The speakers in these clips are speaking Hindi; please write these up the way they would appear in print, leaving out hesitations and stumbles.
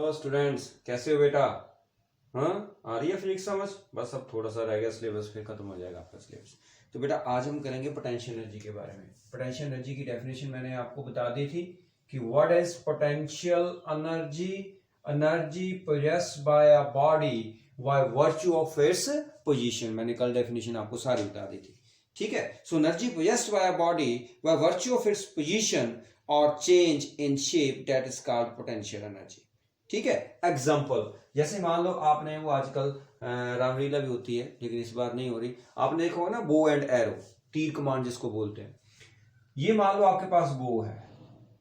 हेलो स्टूडेंट्स, कैसे हो बेटा? हाँ, आ रही है फिजिक्स समझ? बस अब थोड़ा सा रह गया सिलेबस, फिर खत्म हो जाएगा आपका सिलेबस। तो बेटा आज हम करेंगे पोटेंशियल एनर्जी के बारे में। पोटेंशियल एनर्जी की डेफिनेशन मैंने आपको बता दी थी कि what is potential energy? Energy possessed by a body by virtue of its position. मैंने कल डेफिनेशन आपको सारी बता दी थी, ठीक है। So energy possessed by a body by virtue of its position और change in shape that is called potential energy, ठीक है। एग्जाम्पल, जैसे मान लो आपने वो आजकल रामलीला भी होती है लेकिन इस बार नहीं हो रही, आपने देखा होगा ना बो एंड एरो, तीर कमान जिसको बोलते हैं। ये मान लो आपके पास बो है,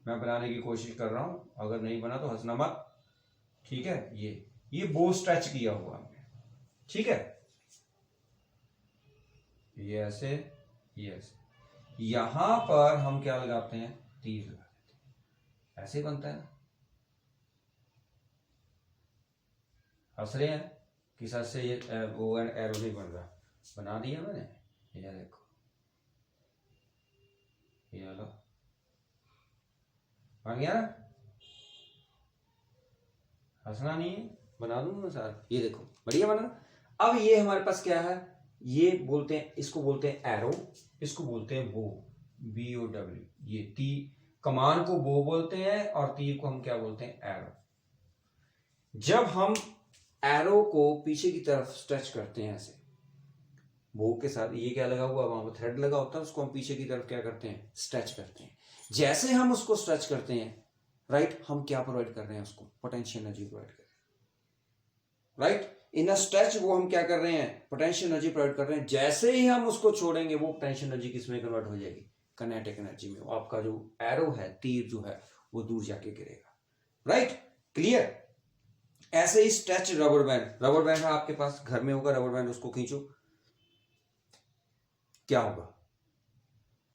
मैं बनाने की कोशिश कर रहा हूं, अगर नहीं बना तो हंसना मत, ठीक है। ये बो स्ट्रेच किया हुआ हमने, ठीक है। ये ऐसे, ये ऐसे, यहां पर हम क्या लगाते हैं? तीर लगा देते हैं, ऐसे बनता है ना। हंस रहे हैं कि सर से ये वो एरो नहीं बन रहा, बना दिया मैंने। ये देखो, ये लो, बन गया ना। हंसना नहीं है, बना दूंगा सर, ये देखो बढ़िया बना। अब ये हमारे पास क्या है? ये बोलते हैं, इसको बोलते हैं एरो, इसको बोलते हैं बो, BOW। ये तीर कमान को बो बोलते हैं और तीर को हम क्या बोलते हैं? एरो। जब हम एरो को पीछे की तरफ स्ट्रेच करते हैं ऐसे बो के साथ, ये क्या लगा हुआ वहां पर थ्रेड लगा होता है, उसको हम पीछे की तरफ क्या करते हैं? स्ट्रेच करते हैं। जैसे हम उसको स्ट्रेच करते हैं, राइट, हम क्या प्रोवाइड कर रहे हैं? उसको पोटेंशियल एनर्जी प्रोवाइड कर रहे हैं, राइट। इन अ स्ट्रेच वो हम क्या कर रहे हैं? पोटेंशियल एनर्जी प्रोवाइड कर रहे हैं। जैसे ही हम उसको छोड़ेंगे वो पोटेंशियल एनर्जी किसमें कन्वर्ट हो जाएगी? काइनेटिक एनर्जी में। आपका जो एरो है, तीर जो है, वो दूर जाके गिरेगा, राइट। क्लियर? ऐसे ही stretch rubber band, rubber band है आपके पास, घर में होगा रबर बैंड, उसको खींचो, क्या होगा?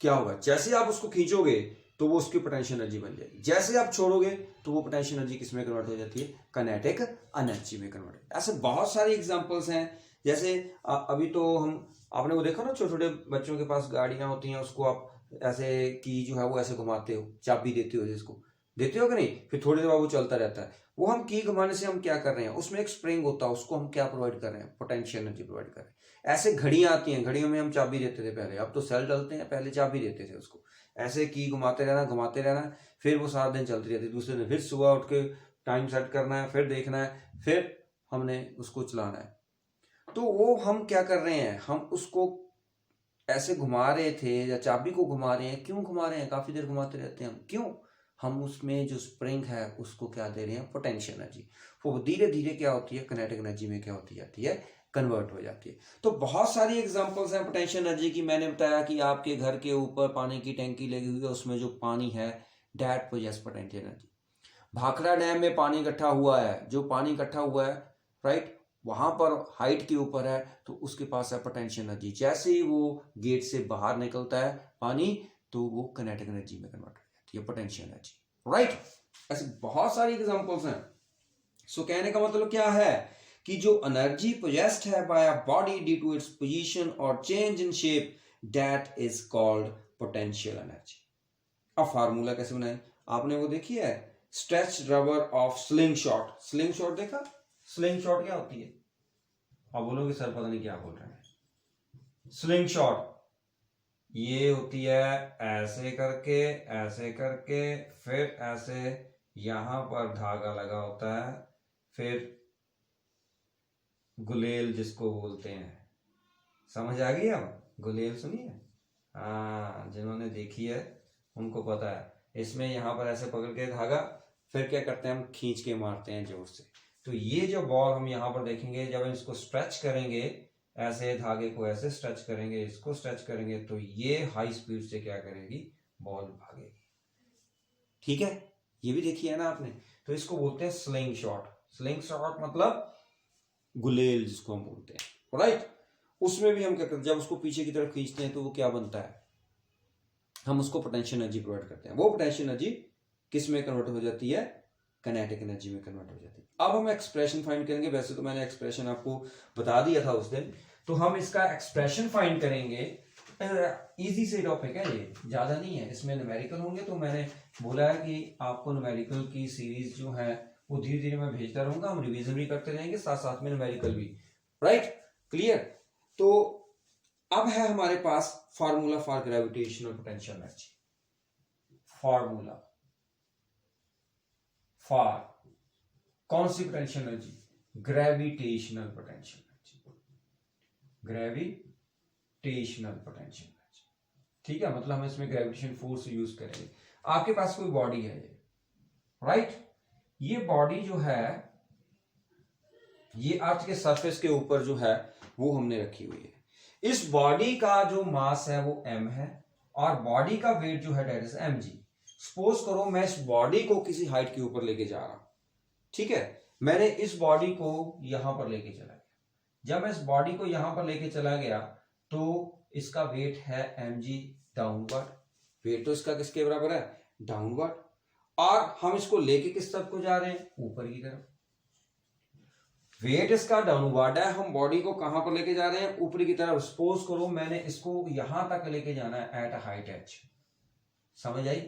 क्या होगा? जैसे आप उसको खींचोगे तो वो उसकी पोटेंशियल एनर्जी बन जाएगी, जैसे आप छोड़ोगे तो वो पोटेंशियल एनर्जी किस में कन्वर्ट हो जाती है? काइनेटिक एनर्जी में कन्वर्ट। ऐसे बहुत सारे एग्जांपल्स हैं। जैसे अभी तो हम, आपने वो देखा ना, छोटे छोटे बच्चों के पास गाड़ियां होती हैं, उसको आप ऐसे की जो है वो ऐसे घुमाते हो, चाबी देते हो, जिसको देते हो कि नहीं, फिर थोड़ी देर बाद वो चलता रहता है। वो हम की घुमाने से हम क्या कर रहे हैं? उसमें एक स्प्रिंग होता है, उसको हम क्या प्रोवाइड कर रहे हैं? पोटेंशियल एनर्जी प्रोवाइड कर रहे हैं। ऐसे घड़ियां आती हैं, घड़ियों में हम चाबी देते थे पहले, अब तो सेल डलते हैं, पहले चाबी देते थे उसको। ऐसे की घुमाते रहना, फिर वो सारा दिन चलती रहती। दूसरे दिन फिर सुबह उठ के टाइम सेट करना है, फिर देखना है, फिर हमने उसको चलाना है। तो वो हम क्या कर रहे हैं? हम उसको ऐसे घुमा रहे थे, या चाबी को घुमा रहे हैं। क्यों घुमा रहे हैं? काफी देर घुमाते रहते हैं हम, क्यों? हम उसमें जो स्प्रिंग है उसको क्या दे रहे हैं? Potential energy. वो धीरे धीरे क्या होती है? काइनेटिक एनर्जी में क्या होती जाती है? कन्वर्ट हो जाती है। तो बहुत सारी एग्जांपल्स हैं पोटेंशियल एनर्जी की। मैंने बताया कि आपके घर के ऊपर पानी की टैंकी लगी हुई है, उसमें जो पानी है that possesses potential energy. Bhakra dam में पानी इकट्ठा हुआ है, जो पानी इकट्ठा हुआ है, राइट, वहां पर हाइट के ऊपर है, तो उसके पास है पोटेंशियल एनर्जी। जैसे ही वो गेट से बाहर निकलता है पानी, तो वो काइनेटिक एनर्जी में कन्वर्ट हो जाती है, पोटेंशियल एनर्जी, राइट। ऐसे बहुत सारी एग्जांपल्स हैं। सो कहने का मतलब क्या है कि जो एनर्जी पोजेस्ड है by a body due to its position और change in shape, that is called potential energy. अब फार्मूला कैसे बनाए? आपने वो देखी है, stretch rubber of slingshot. Slingshot देखा? स्लिंग शॉट क्या होती है? आप बोलोगे सर पता नहीं क्या बोल रहे हैं। स्लिंग शॉट ये होती है ऐसे करके, फिर ऐसे, यहां पर धागा लगा होता है, फिर गुलेल जिसको बोलते हैं। समझ आ गई? अब गुलेल सुनिए, हाँ, जिन्होंने देखी है उनको पता है। इसमें यहां पर ऐसे पकड़ के धागा, फिर क्या करते हैं? हम खींच के मारते हैं जोर से। तो ये जो बॉल हम यहां पर देखेंगे, जब हम इसको स्ट्रेच करेंगे, ऐसे धागे को ऐसे स्ट्रेच करेंगे, इसको स्ट्रेच करेंगे, तो ये हाई स्पीड से क्या करेगी? बॉल भागेगी, ठीक है। ये भी देखी है ना आपने? तो इसको बोलते हैं स्लिंग शॉट। स्लिंग शॉट मतलब गुलेल जिसको हम बोलते हैं, राइट। उसमें भी हम क्या करते हैं? जब उसको पीछे की तरफ खींचते हैं तो वो क्या बनता है? हम उसको पोटेंशियल एनर्जी प्रोवाइड करते हैं। वो पोटेंशियल एनर्जी किस में कन्वर्ट हो जाती है? काइनेटिक एनर्जी में कन्वर्ट हो जाती है। अब हम एक्सप्रेशन फाइंड करेंगे। वैसे तो मैंने एक्सप्रेशन आपको बता दिया था उस दिन, तो हम इसका एक्सप्रेशन फाइंड करेंगे। इजी से टॉपिक है ये, ज्यादा नहीं है। इसमें न्यूमेरिकल होंगे, तो मैंने बोला है कि आपको न्यूमेरिकल की सीरीज जो है वो धीरे धीरे मैं भेजता रहूंगा, हम रिवीजन भी करते रहेंगे, साथ साथ में न्यूमेरिकल भी। Right, clear. तो अब है हमारे पास formula for gravitational potential energy. Formula for कौन सी potential energy? Gravitational potential energy, gravitational potential energy. ठीक है, मतलब हम इसमें ग्रेविटेशन फोर्स यूज करेंगे। आपके पास कोई बॉडी है ये, राइट, ये बॉडी जो है ये अर्थ के सरफेस के ऊपर जो है वो हमने रखी हुई है। इस बॉडी का जो मास है वो m है और बॉडी का वेट जो है डेट इज mg। सपोज करो मैं इस बॉडी को किसी हाइट के ऊपर लेके जा रहा हूं, ठीक है, मैंने इस बॉडी को यहां पर लेके चला गया। जब मैं इस बॉडी को यहां पर लेके चला गया तो इसका वेट है mg डाउनवर्ड, वेट तो इसका किसके बराबर है? डाउनवर्ड। और हम इसको लेके किस तरफ को जा रहे हैं? ऊपर की तरफ। वेट इसका डाउनवर्ड है, हम बॉडी को कहां पर लेके जा रहे हैं? ऊपर की तरफ। सपोज करो मैंने इसको यहां तक लेके जाना है एट हाइट h। समझ आई?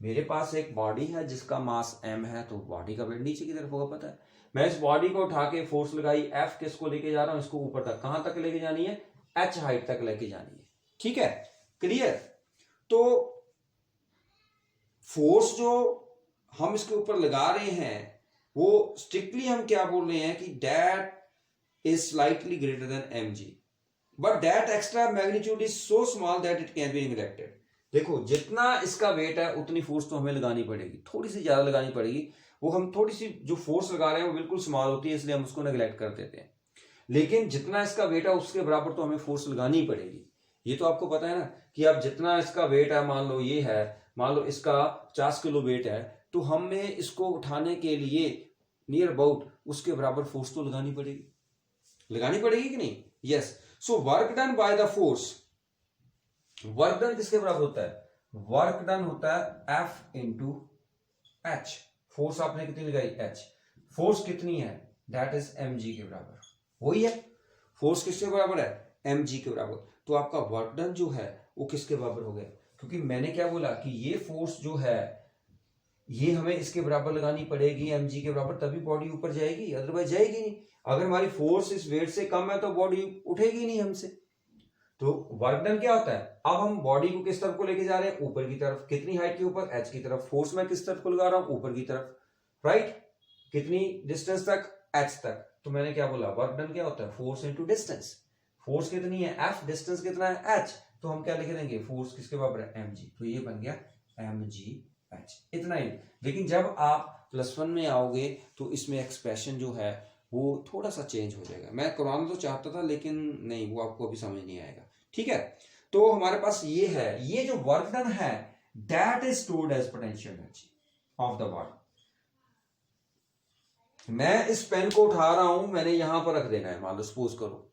मेरे पास एक बॉडी है जिसका मास m है, तो बॉडी का वेट नीचे की तरफ होगा, पता है। मैं इस बॉडी को उठा के फोर्स लगाई F, किसको लेके जा रहा हूं? इसको ऊपर तक। कहां तक लेके जानी है? h हाइट तक लेके जानी है। ठीक है, क्लियर। तो फोर्स जो हम इसके ऊपर लगा रहे हैं वो स्ट्रिक्टली हम क्या बोल रहे हैं कि that is slightly greater than mg, but that extra magnitude is so small that it can B neglected. देखो, जितना इसका वेट है उतनी फोर्स तो हमें लगानी पड़ेगी, थोड़ी सी ज्यादा लगानी पड़ेगी। वो हम थोड़ी सी जो फोर्स लगा रहे हैं वो बिल्कुल स्मॉल होती है, इसलिए हम उसको नेग्लेक्ट कर देते हैं। लेकिन जितना इसका वेट है उसके बराबर तो हमें फोर्स लगानी पड़ेगी। ये तो आपको पता है ना कि अब जितना इसका वेट है, मान लो ये है, मान लो इसका 50 किलो वेट है, तो हमें इसको उठाने के लिए नियर अबाउट उसके बराबर फोर्स तो लगानी पड़ेगी कि नहीं? Yes. So work done by the force, work done किसके बराबर होता है? वर्क डन होता है F इंटू एच। फोर्स आपने कितनी लगाई? h। फोर्स कितनी है? दैट इज mg के बराबर। वही है, फोर्स किसके बराबर है? mg के बराबर। तो आपका वर्क डन जो है वो किसके बराबर हो गया? क्योंकि मैंने क्या बोला कि ये फोर्स जो है ये हमें इसके बराबर लगानी पड़ेगी, mg के बराबर, तभी बॉडी ऊपर जाएगी, अदरवाइज जाएगी नहीं। अगर हमारी फोर्स इस वेट से कम है तो बॉडी उठेगी नहीं हमसे। तो वर्क डन क्या होता है? अब हम बॉडी को किस तरफ को लेके जा रहे हैं? ऊपर की तरफ। कितनी हाइट के ऊपर? h की तरफ। फोर्स मैं किस तरफ को लगा रहा हूं? ऊपर की तरफ, राइट। कितनी डिस्टेंस तक? h तक। तो मैंने क्या बोला? वर्क डन क्या होता है? Force into distance. फोर्स कितनी है? F, डिस्टेंस कितना है? h। तो हम क्या लिख देंगे? फोर्स किसके बराबर है? mg। तो ये बन गया mg h, इतना ही। लेकिन जब आप +1 में आओगे तो इसमें एक्सप्रेशन जो है वो थोड़ा सा चेंज हो जाएगा। मैं कराना तो चाहता था लेकिन नहीं, वो आपको अभी समझ नहीं आएगा। ठीक है, तो हमारे पास ये है, ये जो वर्क डन है that is stored as potential energy of the body. मैं इस पेन को उठा रहा हूं, मैंने यहां पर रख देना है, मान लो सपोज करो,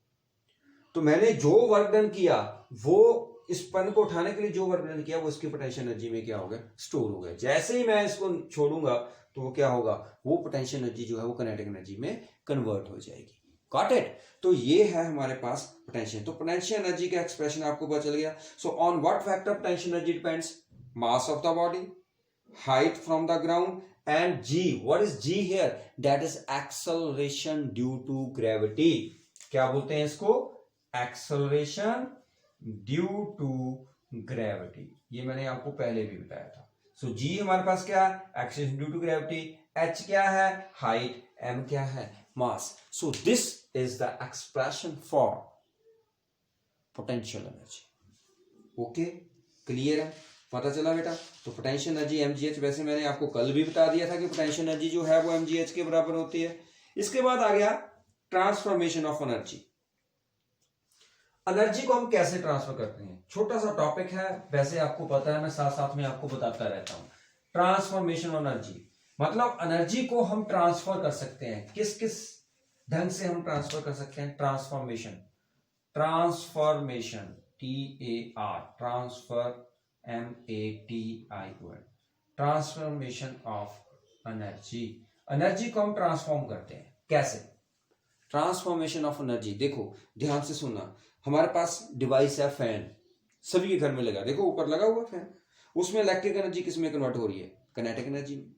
तो मैंने जो वर्क डन किया वो इस पेन को उठाने के लिए जो वर्क डन किया वो इसकी पोटेंशियल एनर्जी में क्या हो गया? स्टोर हो गया। जैसे ही मैं इसको छोड़ूंगा तो वो क्या होगा? वो पोटेंशियल एनर्जी जो है वो काइनेटिक एनर्जी में कन्वर्ट हो जाएगी। Got it? तो ये है हमारे पास पोटेंशियल। तो पोटेंशियल एनर्जी का एक्सप्रेशन आपको पता चल गया। So on what factor potential energy depends? Mass of the body, height from the ground, and g. What is g here? That is acceleration due to gravity. क्या बोलते हैं इसको? Acceleration due to gravity. ये मैंने आपको पहले भी बताया था। सो g हमारे पास क्या है? Acceleration due to gravity. h क्या है? हाइट। m क्या है? Mass. So this is the expression for potential energy. Okay, clear है? पता चला बेटा? तो पोटेंशियल एनर्जी mgh, वैसे मैंने आपको कल भी बता दिया था कि पोटेंशियल एनर्जी जो है वो mgh के बराबर होती है। इसके बाद आ गया ट्रांसफॉर्मेशन ऑफ एनर्जी। एनर्जी को हम कैसे ट्रांसफर करते हैं? छोटा सा टॉपिक है, वैसे आपको पता है, मैं साथ साथ में आपको बताता रहता हूं। ट्रांसफॉर्मेशन ऑफ एनर्जी मतलब एनर्जी को हम ट्रांसफर कर सकते हैं। किस किस ढंग से हम ट्रांसफर कर सकते हैं? Transformation, TAR, transfer MATI, transformation of energy. Energy को हम ट्रांसफॉर्म करते हैं कैसे? ट्रांसफॉर्मेशन ऑफ एनर्जी, देखो ध्यान से सुनना। हमारे पास डिवाइस है फैन, सभी के घर में लगा, देखो ऊपर लगा हुआ फैन। उसमें इलेक्ट्रिक एनर्जी किस में कन्वर्ट हो रही है? काइनेटिक एनर्जी में।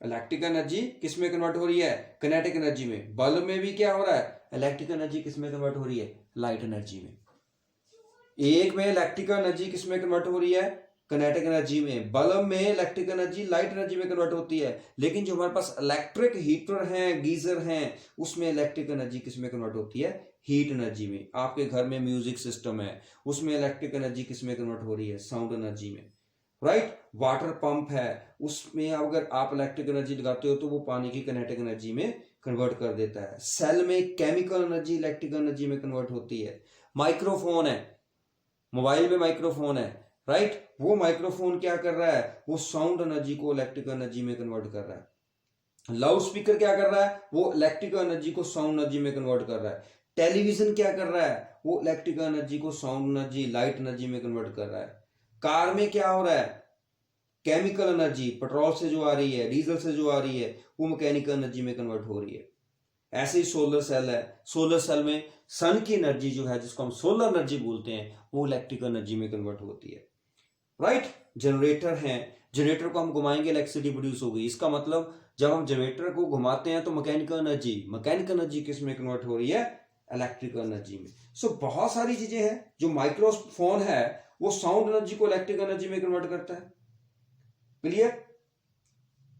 इलेक्ट्रिक एनर्जी किस में कन्वर्ट हो रही है? किनेटिक एनर्जी में। बल्ब में भी क्या हो रहा है? इलेक्ट्रिक एनर्जी किस में कन्वर्ट हो रही है? लाइट एनर्जी में। एक में इलेक्ट्रिकल एनर्जी किस में कन्वर्ट हो रही है? किनेटिक एनर्जी में। बल्ब में इलेक्ट्रिक एनर्जी लाइट एनर्जी में कन्वर्ट होती है, लेकिन जो हमारे पास इलेक्ट्रिक हीटर हैं, गीजर हैं, उसमें इलेक्ट्रिक एनर्जी किस में कन्वर्ट होती है? हीट एनर्जी में। आपके घर में म्यूजिक सिस्टम है, उसमें इलेक्ट्रिक एनर्जी किस में कन्वर्ट हो रही है? साउंड एनर्जी में, राइट। वाटर पंप है, उसमें अगर आप इलेक्ट्रिक एनर्जी लगाते हो तो वो पानी की किनेटिक एनर्जी में कन्वर्ट कर देता है। सेल में केमिकल एनर्जी इलेक्ट्रिकल एनर्जी में कन्वर्ट होती है। माइक्रोफोन है, मोबाइल में माइक्रोफोन है, राइट, वो माइक्रोफोन क्या कर रहा है? वो साउंड एनर्जी को इलेक्ट्रिकल एनर्जी में कन्वर्ट कर रहा है। लाउड स्पीकर क्या कर रहा है? वो इलेक्ट्रिकल एनर्जी को साउंड एनर्जी में कन्वर्ट कर रहा है। टेलीविजन क्या कर रहा है? वो इलेक्ट्रिकल एनर्जी को साउंड एनर्जी, लाइट एनर्जी में कन्वर्ट कर रहा है। कार में क्या हो रहा है? केमिकल एनर्जी पेट्रोल से जो आ रही है, डीजल से जो आ रही है, वो मैकेनिकल एनर्जी में कन्वर्ट हो रही है। ऐसे ही सोलर सेल है, सोलर सेल में सन की एनर्जी जो है, जिसको हम सोलर एनर्जी बोलते हैं, वो इलेक्ट्रिकल एनर्जी में कन्वर्ट होती है, राइट। जनरेटर है, जनरेटर को हम घुमाएंगे, इलेक्ट्रिसिटी प्रोड्यूस होगी। इसका मतलब जब हम जनरेटर को घुमाते हैं तो मैकेनिकल एनर्जी किस में कन्वर्ट हो रही है? इलेक्ट्रिकल एनर्जी में। सो बहुत सारी चीजें हैं। जो माइक्रोफोन है वो साउंड एनर्जी को इलेक्ट्रिकल एनर्जी में कन्वर्ट करता है। क्लियर?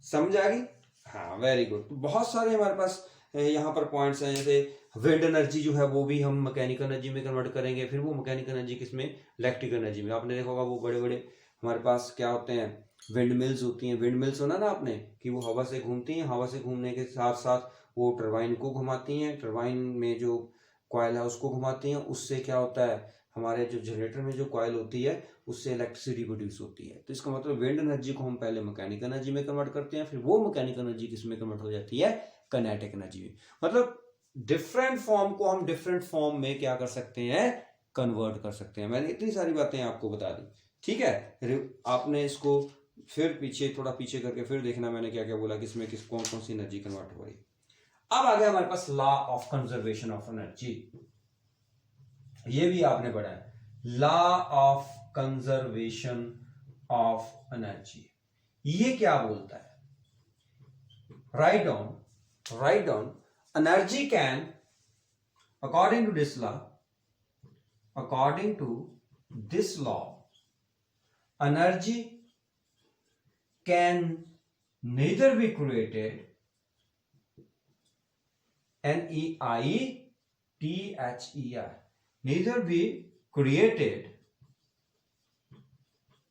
समझ आ गई? हाँ, वेरी गुड। तो बहुत सारे हमारे पास यहाँ पर पॉइंट्स हैं, जैसे विंड एनर्जी जो है वो भी हम मैकेनिकल एनर्जी में कन्वर्ट करेंगे, फिर वो मैकेनिकल एनर्जी किसमें? इलेक्ट्रिकल एनर्जी में। आपने देखा होगा वो बड़े बड़े हमारे पास क्या होते हैं? विंड मिल्स होती हैं। विंड मिल्स सुना ना आपने, कि वो हवा से घूमती हैं, हवा से घूमने के साथ साथ वो टरबाइन को घुमाती हैं, टरबाइन में जो कॉइल है उसको घुमाती हैं। उससे क्या होता है? हमारे जो जनरेटर में जो कॉइल होती है उससे इलेक्ट्रिसिटी प्रोड्यूस होती है। तो इसका मतलब विंड एनर्जी को हम पहले मैकेनिकल एनर्जी में कन्वर्ट करते हैं, फिर वो मैकेनिकल एनर्जी किस में कन्वर्ट हो जाती है? किनेटिक एनर्जी में। मतलब डिफरेंट फॉर्म को हम डिफरेंट फॉर्म में क्या कर सकते हैं? कन्वर्ट कर सकते हैं। मैंने इतनी सारी बातें आपको बता दी, ठीक है। आपने इसको फिर पीछे, थोड़ा पीछे करके फिर देखना मैंने क्या क्या बोला, किसमें किस कौन कौन सी एनर्जी कन्वर्ट हो रही है। अब आ गया हमारे पास law of conservation of energy. ये भी आपने पढ़ा है, law of conservation of energy. ये क्या बोलता है? Write down energy can, according to this law, energy can neither be created, NEITHER, neither be created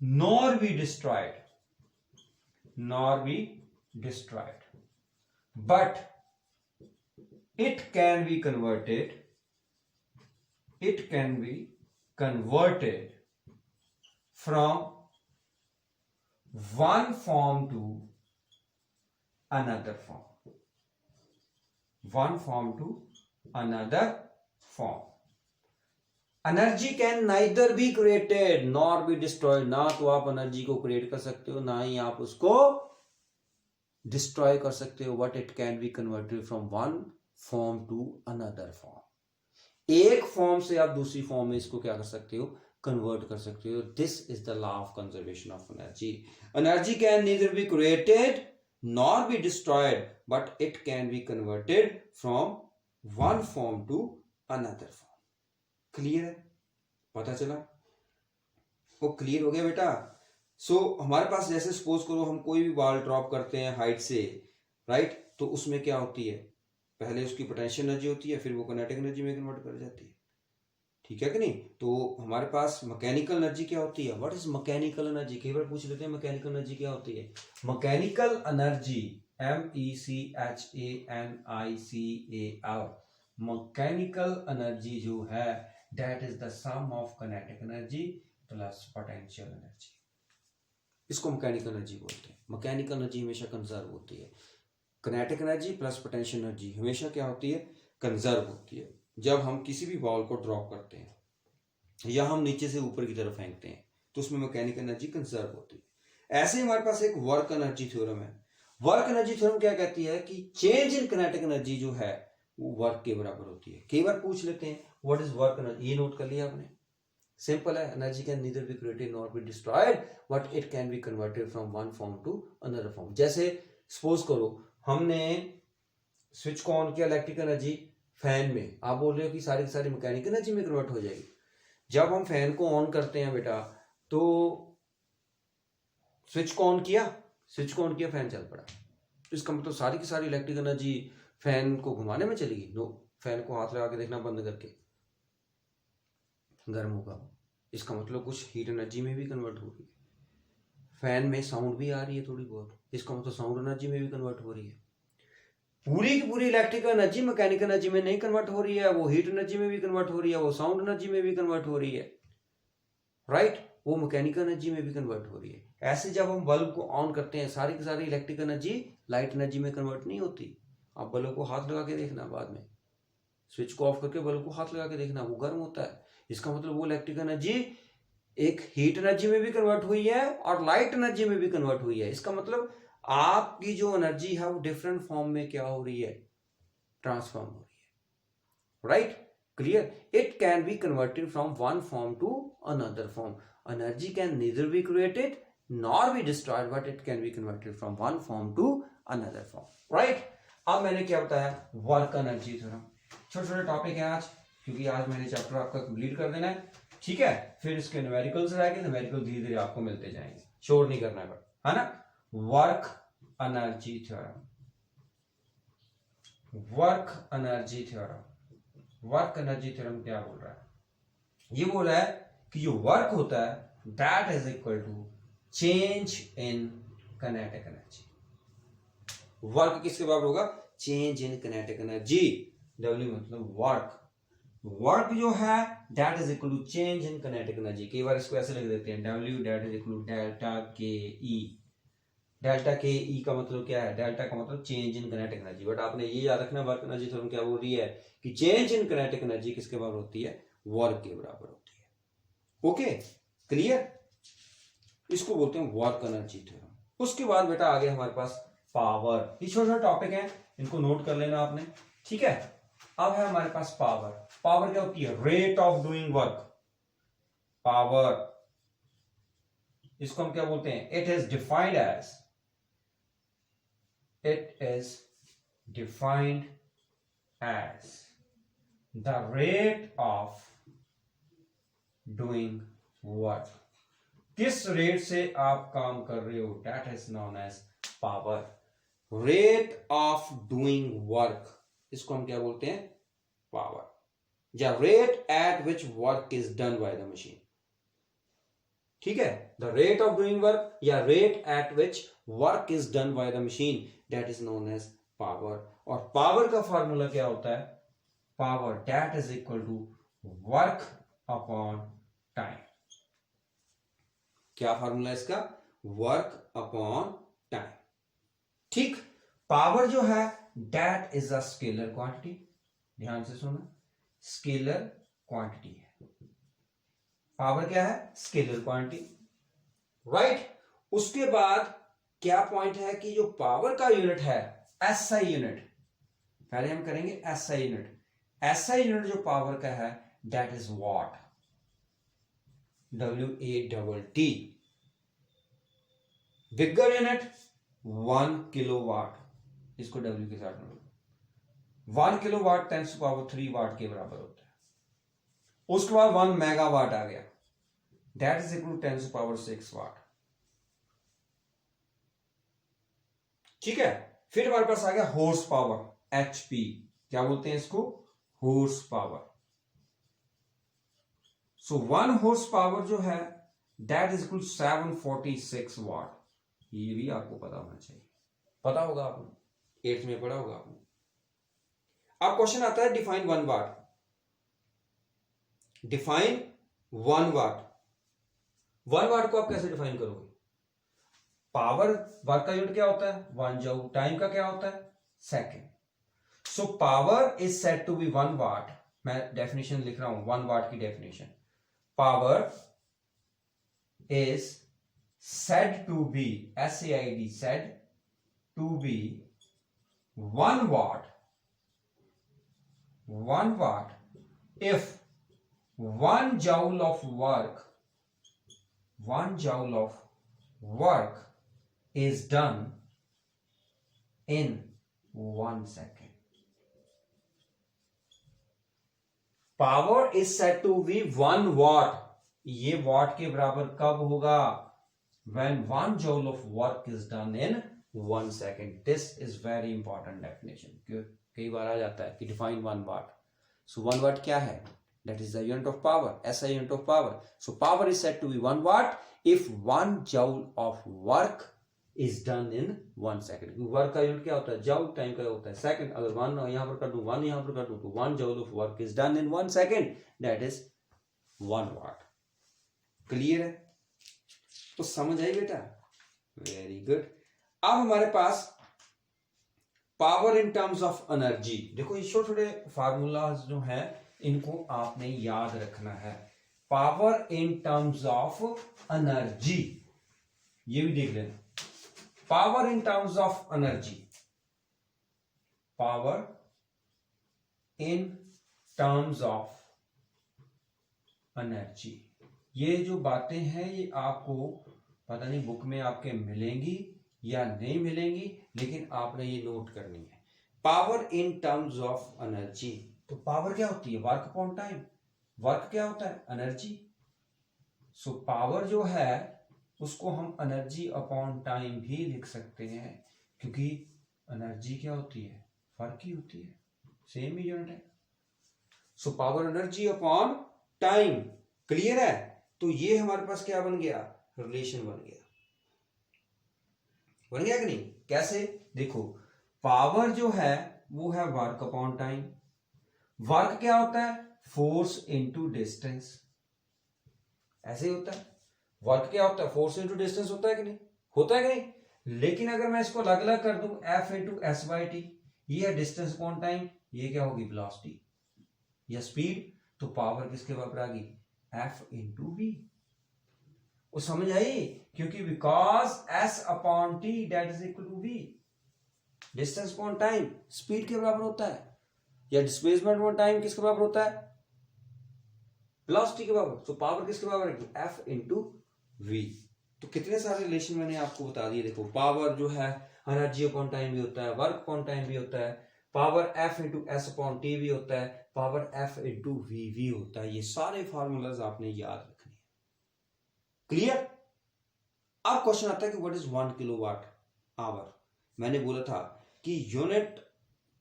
nor be destroyed, but it can be converted from one form to another form. Energy can neither be created nor be destroyed. ना तो आप एनर्जी को क्रिएट कर सकते हो, ना ही आप उसको डिस्ट्रॉय कर सकते हो, but it can be converted from one form to another form. एक फॉर्म से आप दूसरी फॉर्म में इसको क्या कर सकते हो? कन्वर्ट कर सकते हो। This is the law of conservation of energy. Energy can neither be created nor be destroyed, but it can be converted from one form to another form. Clear है? पता चला? वो क्लियर हो गया बेटा? हमारे पास जैसे सपोज करो हम कोई भी बॉल ड्रॉप करते हैं हाइट से, राइट, तो उसमें क्या होती है? पहले उसकी पोटेंशियल एनर्जी होती है, फिर वो काइनेटिक एनर्जी में कन्वर्ट कर जाती है, ठीक है कि नहीं? तो हमारे पास मैकेनिकल एनर्जी क्या होती है? What is mechanical energy? कई बार पूछ लेते हैं मैकेनिकल एनर्जी क्या होती है। Mechanical energy, MECHANICAL, mechanical energy जो है that is the sum of kinetic energy plus potential energy. इसको मैकेनिकल एनर्जी बोलते हैं। मैकेनिकल एनर्जी हमेशा कंजर्व होती है। Kinetic energy plus potential energy हमेशा क्या होती है? कंजर्व होती है। जब हम किसी भी बॉल को ड्रॉप करते हैं या हम नीचे से ऊपर की तरफ फेंकते हैं तो उसमें मैकेनिकल एनर्जी कंजर्व होती है। ऐसे ही हमारे पास एक वर्क एनर्जी थ्योरम है। वर्क एनर्जी थ्योरम क्या कहती है कि चेंज इन किनेटिक एनर्जी जो है वो वर्क के बराबर होती है। कई बार पूछ लेते हैं व्हाट इज वर्क एनर्जी, ये नोट कर लिया आपने? सिंपल है, energy can neither be created nor be destroyed, but it can be converted from one form to another form. जैसे सपोज करो हमने स्विच को ऑन किया, इलेक्ट्रिक एनर्जी फैन में, आप बोल रहे हो कि सारी की सारी मैकेनिकल एनर्जी में कन्वर्ट हो जाएगी। जब हम फैन को ऑन करते हैं बेटा, तो स्विच को ऑन किया, फैन चल पड़ा, तो इसका मतलब सारी की सारी इलेक्ट्रिक एनर्जी फैन को घुमाने में चलेगी? नो, फैन को हाथ लगा के देखना बंद करके, गर्म होगा। इसका मतलब कुछ हीट एनर्जी में भी कन्वर्ट हो रही है। फैन में साउंड भी आ रही है थोड़ी बहुत, इसका मतलब साउंड एनर्जी में भी कन्वर्ट हो रही है। पूरी की पूरी इलेक्ट्रिकल एनर्जी मैकेनिकल एनर्जी में नहीं कन्वर्ट हो रही है, वो हीट एनर्जी में भी कन्वर्ट हो रही है, वो साउंड एनर्जी में भी कन्वर्ट हो रही है, राइट, वो मैकेनिकल एनर्जी में भी कन्वर्ट हो रही है। ऐसे जब हम बल्ब को ऑन करते हैं, सारी की सारी इलेक्ट्रिकल एनर्जी लाइट एनर्जी में कन्वर्ट नहीं होती। आप बल्ब को हाथ लगा के देखना, बाद में स्विच को ऑफ करके बल्ब को हाथ लगा के देखना, वो गर्म होता है। इसका मतलब वो इलेक्ट्रिकल एनर्जी एक हीट एनर्जी में भी कन्वर्ट हुई है और लाइट एनर्जी में भी कन्वर्ट हुई है। इसका मतलब आपकी जो एनर्जी है वो डिफरेंट फॉर्म में क्या हो रही है, ट्रांसफॉर्म हो रही है, right, clear. It can be converted from one form to another form. Energy can neither be created nor be destroyed, but it can be converted from one form to another form, right. अब मैंने क्या बताया, वर्क एनर्जी थ्योरम। छोटे छोटे टॉपिक है आज, क्योंकि आज मैंने चैप्टर आपका कंप्लीट कर देना है, ठीक है। फिर इसके न्यूमेरिकल्स रहेंगे, न्यूमेरिकल धीरे धीरे आपको मिलते जाएंगे, शोर नहीं करना है ना। Work energy theorem, work energy theorem. Work energy theorem क्या बोल रहा है? ये बोल रहा है कि जो वर्क होता है that is equal to change in kinetic energy. Work किसके बराबर होगा? Change in kinetic energy. W मतलब वर्क। वर्क जो है that is equal to change in kinetic energy. कई बार इसको ऐसे लिख देते हैं, W that is equal to delta K E. Delta K ई का मतलब क्या है? डेल्टा का मतलब change in kinetic energy. But आपने ये याद रखना, वर्क एनर्जी थ्योरम क्या बोल रही है कि चेंज इन काइनेटिक एनर्जी किसके बराबर होती है? वर्क के बराबर होती है। Okay, clear. इसको बोलते हैं वर्क एनर्जी थ्योरम। उसके बाद बेटा आगे हमारे पास पावर। ये छोटे छोटे टॉपिक हैं, इनको नोट कर लेना आपने, ठीक है। अब है हमारे पास पावर। पावर क्या होती है? Rate of doing work. Power, इसको हम क्या बोलते हैं? It is defined as, it is defined as the rate of doing work। किस रेट से आप काम कर रहे हो, that is known as power। rate of doing work, इसको हम क्या बोलते हैं? power। या rate at which work is done by the machine, ठीक है। The rate of doing work या rate at which work is done by the machine, that is known as power. और पावर का फॉर्मूला क्या होता है? Power that is equal to work upon time. क्या फॉर्मूला इसका? वर्क अपॉन टाइम, ठीक। पावर जो है that is a scalar quantity. ध्यान से सुना, स्केलर क्वांटिटी है। पावर क्या है? Scalar quantity, right. उसके बाद क्या पॉइंट है कि जो पावर का यूनिट है एसआई यूनिट, पहले हम करेंगे एसआई यूनिट। एसआई यूनिट जो पावर का है that is what, WATT। Bigger unit 1 kilowatt, इसको W के साथ में 1 किलोवाट 10⁻³ वाट के बराबर होता है। उसके बाद 1 मेगावाट आ गया, दैट इज इक्वल टू 10⁻6 वाट, ठीक है। फिर हमारे पास आ गया हॉर्स पावर, HP। क्या बोलते हैं इसको? Horsepower. So 1 horsepower जो है दैट इज इक्वल 746 वाट। ये भी आपको पता होना चाहिए, पता होगा आपने, 8th में पढ़ा होगा आपने। अब क्वेश्चन आता है डिफाइन 1 वाट। डिफाइन 1 वाट। 1 वाट को आप कैसे डिफाइन करोगे? पावर वर्क का यूनिट क्या होता है? 1 जूल। टाइम का क्या होता है? Second. So power is said to be 1 watt. मैं डेफिनेशन लिख रहा हूं, 1 वाट की definition. Power is said to be, SAID, said to be 1 watt, 1 watt if 1 joule of work, 1 joule of work is done in 1 second. Power is said to be 1 watt. ये watt के बराबर कब होगा? When 1 joule of work is done in 1 second. This is very important definition. कई बार आ जाता है कि define 1 watt. So 1 watt क्या है? That is the unit of power. SI unit of power. So power is said to be 1 watt if 1 joule of work is done in 1 second. Work का यूनिट क्या होता है? जॉल. टाइम का होता है सेकंड. अगर 1 यहाँ पर कर दूं, 1 यहाँ पर कर दूं, तो 1 joule of work is done in 1 second. That is 1 watt. Clear है? तो समझ आई बेटा? Very good. अब हमारे पास power in terms of energy. देखो ये छोटे फार्मूलाज जो है इनको आपने याद रखना है. Power in terms of energy, ये भी देख लेना. Power in terms of energy. Power in terms of energy. ये जो बातें हैं ये आपको पता नहीं बुक में आपके मिलेंगी या नहीं मिलेंगी, लेकिन आपने ये नोट करनी है. Power in terms of energy. तो पावर क्या होती है? Work upon time. वर्क क्या होता है? एनर्जी. सो पावर जो है उसको हम एनर्जी अपॉन टाइम भी लिख सकते हैं, क्योंकि एनर्जी क्या होती है? वर्क ही होती है, सेम ही यूनिट है. So power energy upon time. Clear है? तो ये हमारे पास क्या बन गया? रिलेशन बन गया. बन गया कि नहीं? कैसे? देखो पावर जो है वो है वर्क अपॉन टाइम. वर्क क्या होता है? Force into distance. ऐसे ही होता है. वर्क क्या होता है? फोर्स इनटू डिस्टेंस होता है कि नहीं? होता है कि नहीं? लेकिन अगर मैं इसको अलग अलग कर दूं, F into S by T, ये है डिस्टेंस अपॉन टाइम, ये क्या होगी? वेलोसिटी या स्पीड. तो पावर किसके बराबर आ गई? F into V. वो समझ आई? क्योंकि because S upon T that is equal to V. Distance upon time speed के बराबर होता है, या डिस्प्लेसमेंट अपॉन टाइम किसके बराबर होता है? वेलोसिटी के बराबर. तो पावर किसके बराबर है? F into V. तो कितने सारे रिलेशन मैंने आपको बता दिए. देखो पावर जो है एनर्जी अपॉन टाइम भी होता है, वर्क अपॉन टाइम भी होता है, power F into S upon T भी होता है, पावर F इंटू वी भी होता है. ये सारे फॉर्मूलाज आपने याद रखने. क्लियर? अब क्वेश्चन आता है कि व्हाट इज 1 किलोवाट आवर. मैंने बोला था कि यूनिट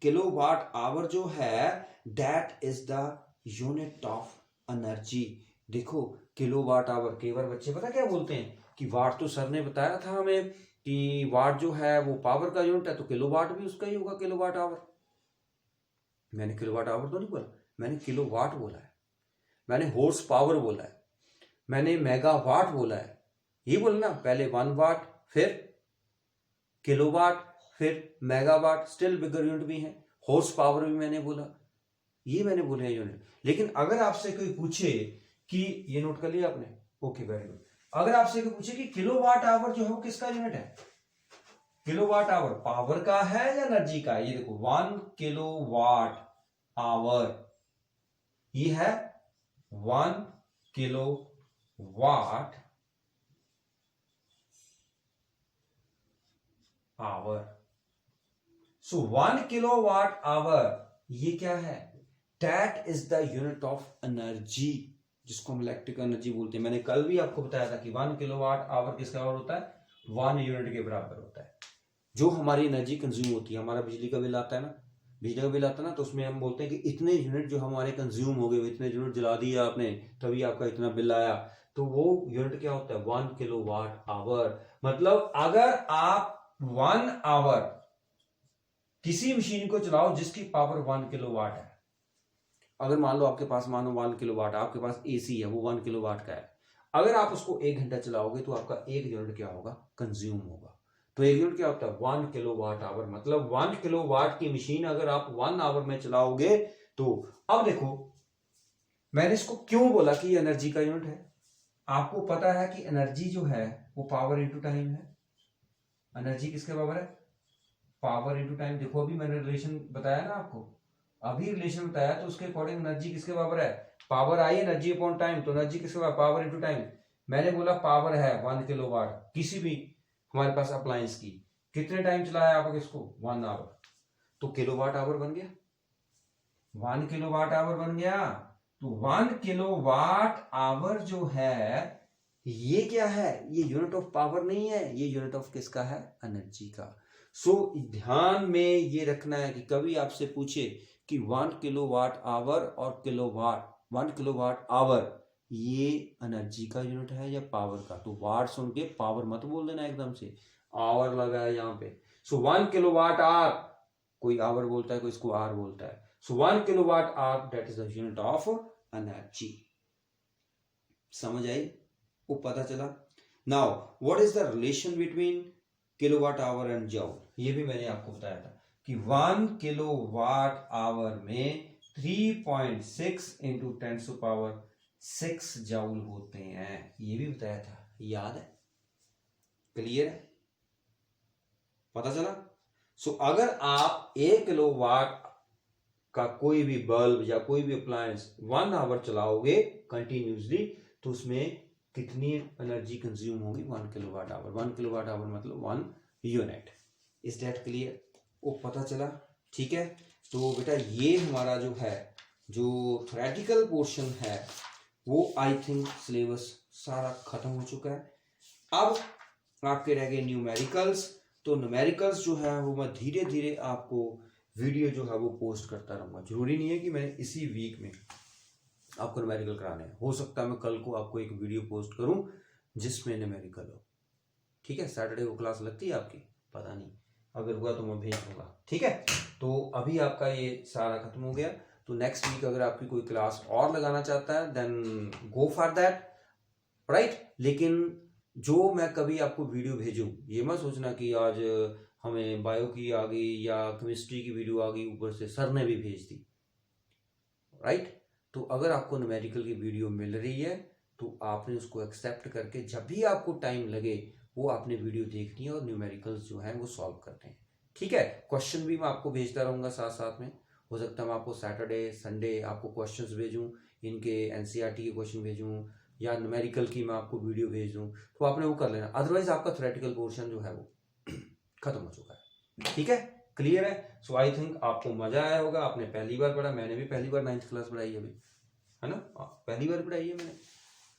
किलोवाट आवर जो है that is the unit of energy. देखो किलोवाट आवर, कई बार बच्चे पता क्या बोलते हैं कि वाट तो सर ने बताया था हमें कि वाट जो है वो पावर का यूनिट है, तो किलोवाट भी उसका ही होगा, किलोवाट आवर. मैंने किलोवाट आवर तो नहीं बोला, मैंने किलोवाट बोला है, मैंने हॉर्स पावर बोला है, मैंने मेगावाट बोला है. ये बोलना पहले 1 वाट, फिर किलोवाट, फिर मेगावाट. स्टिल बिगर यूनिट भी है. हॉर्स पावर भी मैंने बोला. ये मैंने बोले हैं यूनिट. लेकिन अगर आपसे कोई पूछे कि, ये नोट कर लिया आपने? Okay very good. अगर आपसे कोई पूछे कि किलोवाट आवर जो है वो किसका यूनिट है? किलोवाट आवर पावर का है या एनर्जी का है? ये देखो 1 किलोवाट आवर, ये है 1 किलोवाट आवर. सो 1 किलोवाट आवर ये क्या है? That is the unit of energy, जिसको हम इलेक्ट्रिकल एनर्जी बोलते हैं. मैंने कल भी आपको बताया था कि 1 किलोवाट आवर किसका बराबर होता है? 1 यूनिट के बराबर होता है. जो हमारी एनर्जी कंज्यूम होती है, हमारा बिजली का बिल आता है ना, बिजली का बिल आता है ना, तो उसमें हम बोलते हैं कि इतने यूनिट जो हमारे कंज्यूम हो गए, इतने यूनिट जला दिया आपने, तभी आपका इतना बिल आया. तो वो यूनिट क्या होता है? 1 किलोवाट आवर. मतलब अगर आप 1 आवर किसी मशीन को चलाओ जिसकी पावर 1 किलोवाट है, अगर मान लो आपके पास मानो 1 किलोवाट, आपके पास एसी है वो 1 किलोवाट का है, अगर आप उसको 1 घंटा चलाओगे तो आपका 1 यूनिट क्या होगा? कंज्यूम होगा. तो 1 यूनिट क्या होता है? 1 किलोवाट आवर. मतलब 1 किलोवाट की मशीन अगर आप 1 आवर में चलाओगे तो. अब देखो मैंने इसको क्यों बोला कि एनर्जी का यूनिट है. आपको पता है कि एनर्जी जो है वो पावर इंटू टाइम है. एनर्जी किसके बराबर है? Power into time. देखो अभी मैंने रिलेशन बताया ना आपको, अभी रिलेशन बताया, तो उसके अकॉर्डिंग एनर्जी किसके बराबर है? पावर आई एनर्जी अपॉन टाइम, तो एनर्जी किसके बराबर? Power into time. मैंने बोला पावर है 1 किलोवाट किसी भी हमारे पास अप्लायंस की, कितने टाइम चलाया आप इसको, 1 आवर, तो किलोवाट आवर बन गया, 1 किलोवाट आवर बन गया। तो 1 किलोवाट आवर जो है ये क्या है, ये यूनिट ऑफ पावर नहीं है, ये यूनिट ऑफ किसका है, एनर्जी का। सो ध्यान में ये रखना है कि कभी आपसे पूछे कि 1 किलोवाट आवर और किलोवाट, 1 किलोवाट आवर ये एनर्जी का यूनिट है या पावर का, तो वाट सुन के पावर मत बोल देना एकदम से, आवर लगा है यहाँ पे। सो 1 किलोवाट आवर, कोई आवर बोलता है कोई इसको आर बोलता है, सो 1 kilowatt hour that is the unit of energy. समझ आई, वो पता चला। Now what is the relation between kilowatt hour and जॉल, ये भी मैंने आपको बताया था कि 1 किलोवाट आवर में 3.6 इंटू 10⁻⁶ जॉल होते हैं, ये भी बताया था, याद है, क्लियर है, पता चला। सो अगर आप 1 किलोवाट का कोई भी बल्ब या कोई भी अप्लायंस 1 आवर चलाओगे कंटिन्यूसली, तो उसमें कितनी एनर्जी कंज्यूम होगी, 1 किलोवाट आवर। 1 किलोवाट आवर मतलब 1 यूनिट। इज दैट क्लियर, वो पता चला, ठीक है। तो बेटा ये हमारा जो है, जो थ्योरेटिकल पोर्शन है वो आई थिंक सिलेबस सारा खत्म हो चुका है। अब आपके रह गए न्यूमेरिकल्स। तो न्यूमेरिकल्स जो है वो मैं धीरे धीरे आपको वीडियो जो है वो पोस्ट करता रहूँगा। जरूरी नहीं है कि मैं इसी वीक में आपको न्यूमेरिकल कराने हैं, हो सकता है मैं कल को आपको एक वीडियो पोस्ट करूं जिसमें न्यूमेरिकल हो, ठीक है। सैटरडे को क्लास लगती है आपकी, पता नहीं, अगर हुआ तो मैं भेज दूंगा, ठीक है। तो अभी आपका ये सारा खत्म हो गया। तो नेक्स्ट वीक अगर आपकी कोई क्लास और लगाना चाहता है then go for that, right. लेकिन जो मैं कभी आपको वीडियो भेजूं ये मत सोचना कि आज हमें बायो की आ गई या केमिस्ट्री की वीडियो आ गई ऊपर से सर ने भी भेज दी, राइट। तो अगर आपको न्यूमेरिकल की वीडियो मिल रही है तो आपने उसको एक्सेप्ट करके जब भी आपको टाइम लगे वो आपने वीडियो देखनी है और न्यूमेरिकल्स जो है वो सॉल्व करते हैं, ठीक है। क्वेश्चन भी मैं आपको भेजता रहूँगा साथ साथ में, हो सकता है मैं आपको सैटरडे संडे आपको क्वेश्चंस भेजूँ, इनके एनसीईआरटी के क्वेश्चन भेजूँ या न्यूमेरिकल की मैं आपको वीडियो भेज दूँ, तो आपने वो कर लेना। अदरवाइज आपका थ्योरेटिकल पोर्शन जो है वो खत्म हो चुका है, ठीक है, क्लियर है। सो आई थिंक आपको मजा आया होगा। आपने पहली बार पढ़ा, मैंने भी पहली बार 9th क्लास पढ़ाई है अभी, है ना, पहली बार पढ़ाई है मैंने।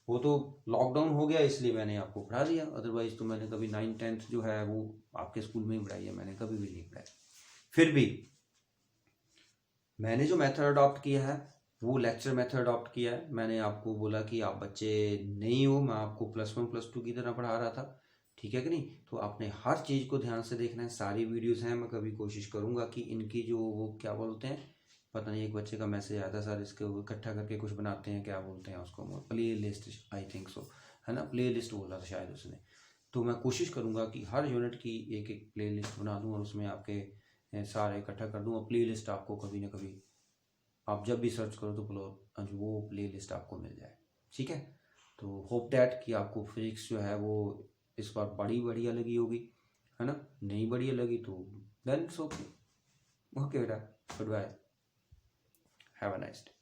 वो तो लॉकडाउन हो गया इसलिए मैंने आपको पढ़ा दिया, अदरवाइज तो मैंने कभी 9th 10th जो है वो आपके स्कूल में ही पढ़ाई है, मैंने कभी भी नहीं पढ़ाई। फिर भी मैंने जो मेथड अडॉप्ट किया है वो लेक्चर मेथड अडॉप्ट किया है। मैंने आपको बोला कि आप बच्चे नहीं हो, मैं आपको +1 +2 की तरह पढ़ा रहा था, ठीक है कि नहीं। तो आपने हर चीज़ को ध्यान से देखना है। सारी वीडियोस हैं, मैं कभी कोशिश करूंगा कि इनकी जो वो क्या बोलते हैं, पता नहीं, एक बच्चे का मैसेज आया था सर इसके इकट्ठा करके कुछ बनाते हैं, क्या बोलते हैं उसको, play list, I think so, है ना, प्ले लिस्ट बोला था शायद उसने। तो मैं कोशिश करूंगा कि हर यूनिट की एक एक प्ले लिस्ट बना दूँ और उसमें आपके सारे इकट्ठा कर दूँ। और प्ले लिस्ट आपको कभी ना कभी आप जब भी सर्च करो तो वो प्ले लिस्ट आपको मिल जाए, ठीक है। तो होप डैट कि आपको फिजिक्स जो है वो इस बार बड़ी बढ़िया लगी होगी, है ना। नहीं बढ़िया लगी तो देन ओके, ओके बेटा, good bye, have a nice day.